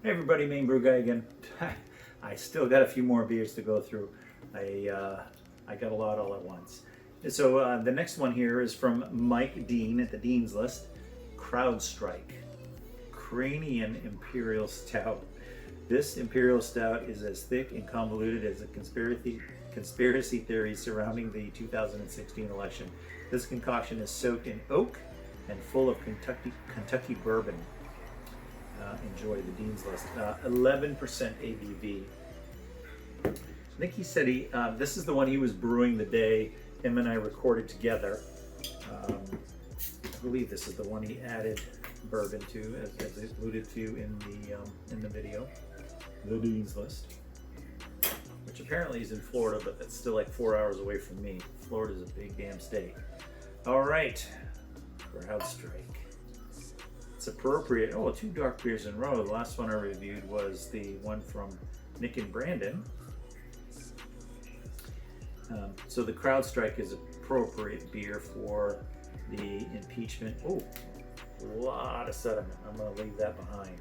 Hey everybody, Main Brew Guy again. I still got a few more beers to go through. I got a lot all at once. So the next one here is from Mike Dean at the Dean's List. Crowdstrike, Ukrainian Imperial Stout. This Imperial Stout is as thick and convoluted as a conspiracy theory surrounding the 2016 election. This concoction is soaked in oak and full of Kentucky bourbon. Enjoy the Dean's List. 11% ABV. I think he said this is the one he was brewing the day him and I recorded together. I believe this is the one he added bourbon to, as I alluded to in the video. The Dean's List, which apparently is in Florida, but that's still like 4 hours away from me. Florida's a big damn state. All right, Crowdstrike. It's appropriate. Oh, 2 dark beers in a row. The last one I reviewed was the one from Nick and Brandon. So the Crowdstrike is appropriate beer for the impeachment. Oh, a lot of sediment. I'm going to leave that behind.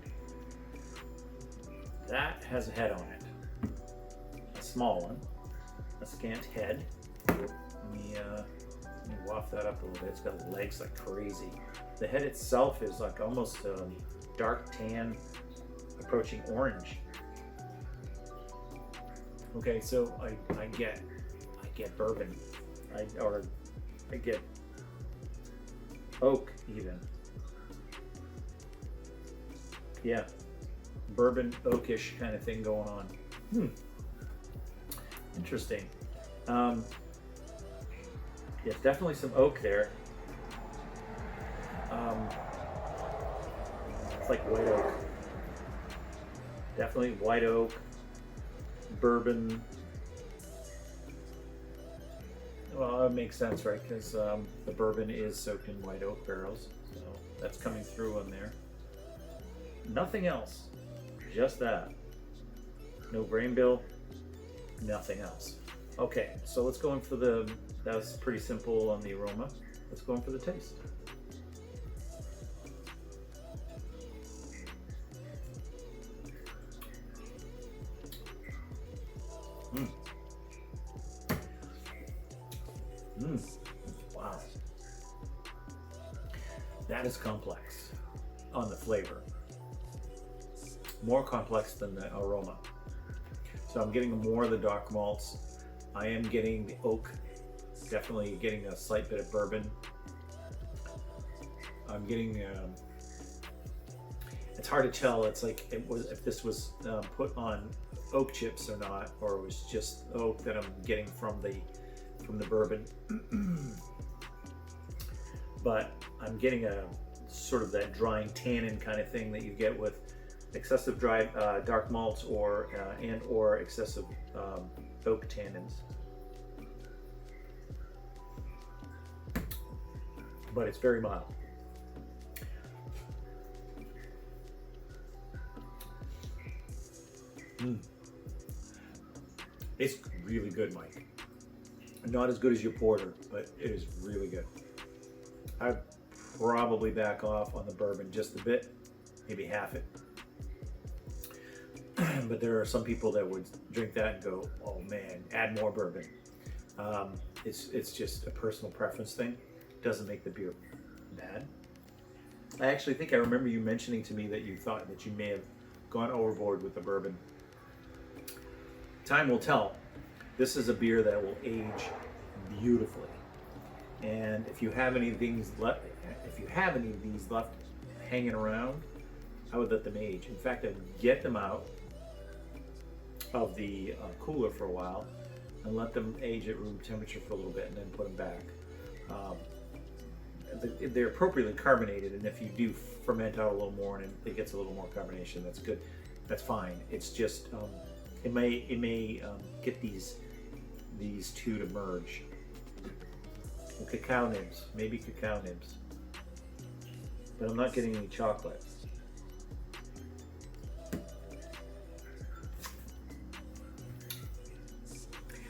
That has a head on it. A small one. A scant head. Let me waft that up a little bit. It's got legs like crazy. The head itself is like almost dark tan, approaching orange. Okay, so I get bourbon, I get oak even. Yeah, bourbon oakish kind of thing going on. Interesting. Yeah, definitely some oak there. It's like white oak. Definitely white oak, bourbon. Well, it makes sense, right? Because the bourbon is soaked in white oak barrels. So that's coming through on there. Nothing else. Just that. No grain bill. Nothing else. Okay, so let's go in for that was pretty simple on the aroma. Let's go in for the taste. Wow. That is complex on the flavor. More complex than the aroma. So I'm getting more of the dark malts. I am getting the oak. Definitely getting a slight bit of bourbon. I'm getting, it's hard to tell. It's like if this was put on oak chips or not, or it was just oak that I'm getting from the bourbon. But I'm getting a sort of that drying tannin kind of thing that you get with excessive dry dark malts or excessive oak tannins. But it's very mild. It's really good, Mike. Not as good as your porter, but it is really good. I'd probably back off on the bourbon just a bit, maybe half it. But there are some people that would drink that and go, oh man, add more bourbon. It's just a personal preference thing. It doesn't make the beer bad. I actually think I remember you mentioning to me that you thought that you may have gone overboard with the bourbon. Time will tell. This is a beer that will age beautifully. And if you have any of these left, hanging around, I would let them age. In fact, I'd get them out of the cooler for a while and let them age at room temperature for a little bit and then put them back. They're appropriately carbonated, and if you do ferment out a little more and it gets a little more carbonation, that's good. That's fine. It's just it may get these two to merge. And cacao nibs, maybe cacao nibs, but I'm not getting any chocolate.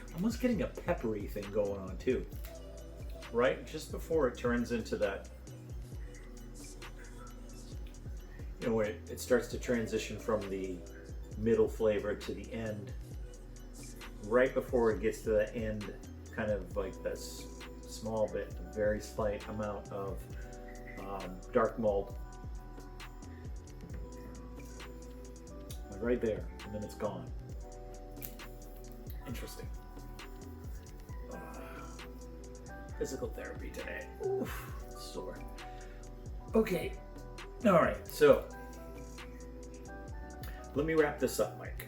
I'm almost getting a peppery thing going on too, right? Just before it turns into that you know, where it starts to transition from the middle flavor to the end. Right before it gets to the end, kind of like this small bit, a very slight amount of dark malt. Like right there, and then it's gone. Interesting. Physical therapy today. Oof, sore. Okay, all right, so let me wrap this up, Mike.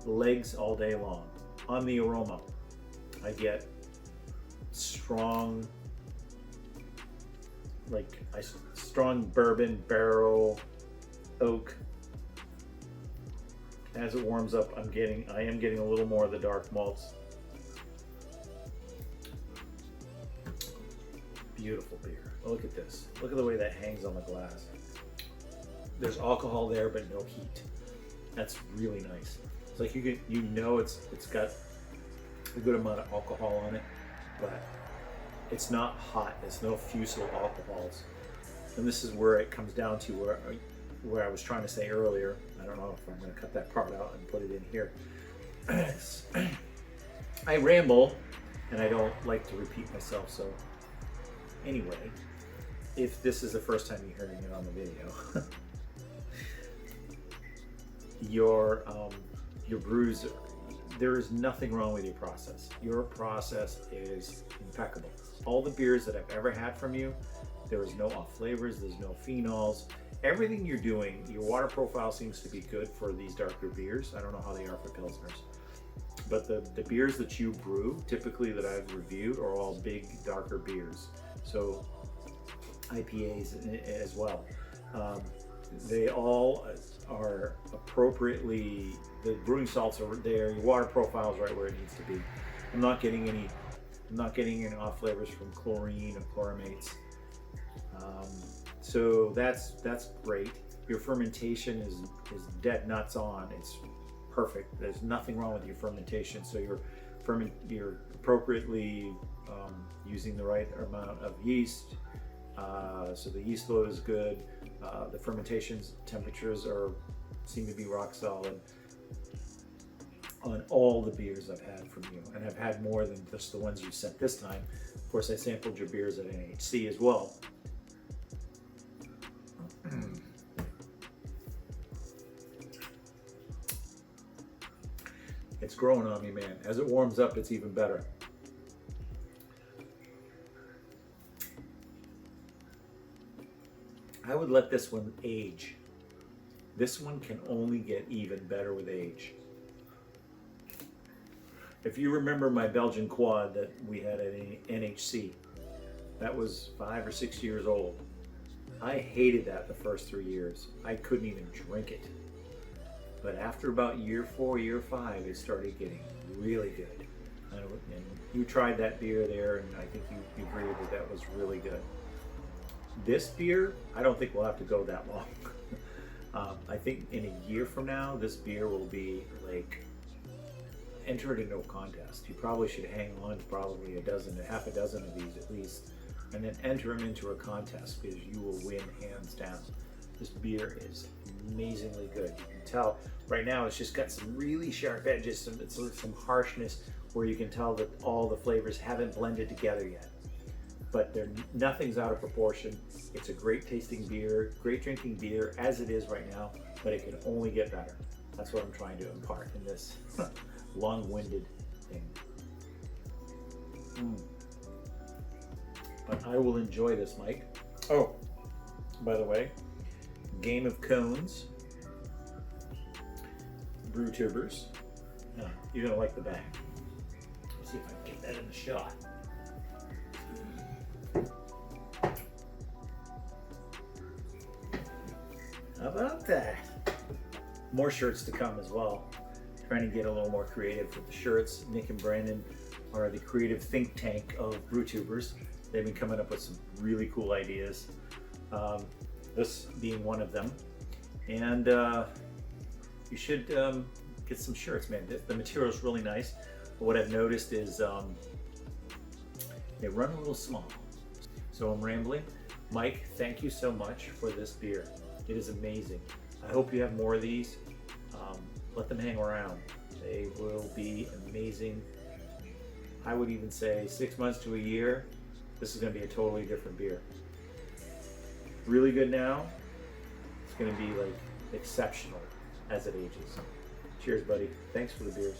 Legs all day long. On the aroma, I get strong, strong bourbon, barrel, oak. As it warms up, I am getting a little more of the dark malts. Beautiful beer. Look at this. Look at the way that hangs on the glass. There's alcohol there, but no heat. That's really nice. It's like you know it's got a good amount of alcohol on it, but it's not hot. It's no fusel alcohols. And this is where it comes down to where I was trying to say earlier. I don't know if I'm going to cut that part out and put it in here. I ramble, and I don't like to repeat myself, so anyway, if this is the first time you're hearing it on the video, your brews, there is nothing wrong with your process. Your process is impeccable. All the beers that I've ever had from you, there is no off flavors, there's no phenols. Everything you're doing, your water profile seems to be good for these darker beers. I don't know how they are for Pilsners. But the beers that you brew, typically that I've reviewed, are all big, darker beers. So IPAs as well. They all are appropriately, the brewing salts are there, your water profile is right where it needs to be. I'm not getting any off flavors from chlorine or chloramates. So that's great. Your fermentation is dead nuts on. It's perfect. There's nothing wrong with your fermentation. So you're appropriately using the right amount of yeast. So the yeast load is good. The fermentation temperatures seem to be rock solid on all the beers I've had from you, and I've had more than just the ones you sent this time. Of course, I sampled your beers at NHC as well. It's growing on me, man. As it warms up, it's even better. I would let this one age. This one can only get even better with age. If you remember my Belgian quad that we had at NHC, that was 5 or 6 years old. I hated that the first 3 years. I couldn't even drink it. But after about year 4, year 5, it started getting really good. And you tried that beer there, and I think you agreed that was really good. This beer, I don't think we'll have to go that long. I think in a year from now, this beer will be like, enter it into a contest. You probably should hang on to probably half a dozen of these at least, and then enter them into a contest, because you will win hands down. This beer is amazingly good. You can tell right now it's just got some really sharp edges, some harshness where you can tell that all the flavors haven't blended together yet. But nothing's out of proportion. It's a great tasting beer, great drinking beer as it is right now, but it can only get better. That's what I'm trying to impart in this long-winded thing. But I will enjoy this, Mike. Oh, by the way, Game of Cones, Brew Tubers. You're gonna like the bag. Let's see if I can get that in the shot. How about that? More shirts to come as well. Trying to get a little more creative with the shirts. Nick and Brandon are the creative think tank of Brew Tubers. They've been coming up with some really cool ideas. This being one of them. And you should get some shirts, man. The material is really nice. But what I've noticed is they run a little small. So I'm rambling. Mike, thank you so much for this beer. It is amazing. I hope you have more of these. Let them hang around. They will be amazing. I would even say 6 months to a year, this is going to be a totally different beer. Really good now. It's going to be like exceptional as it ages. Cheers, buddy. Thanks for the beers.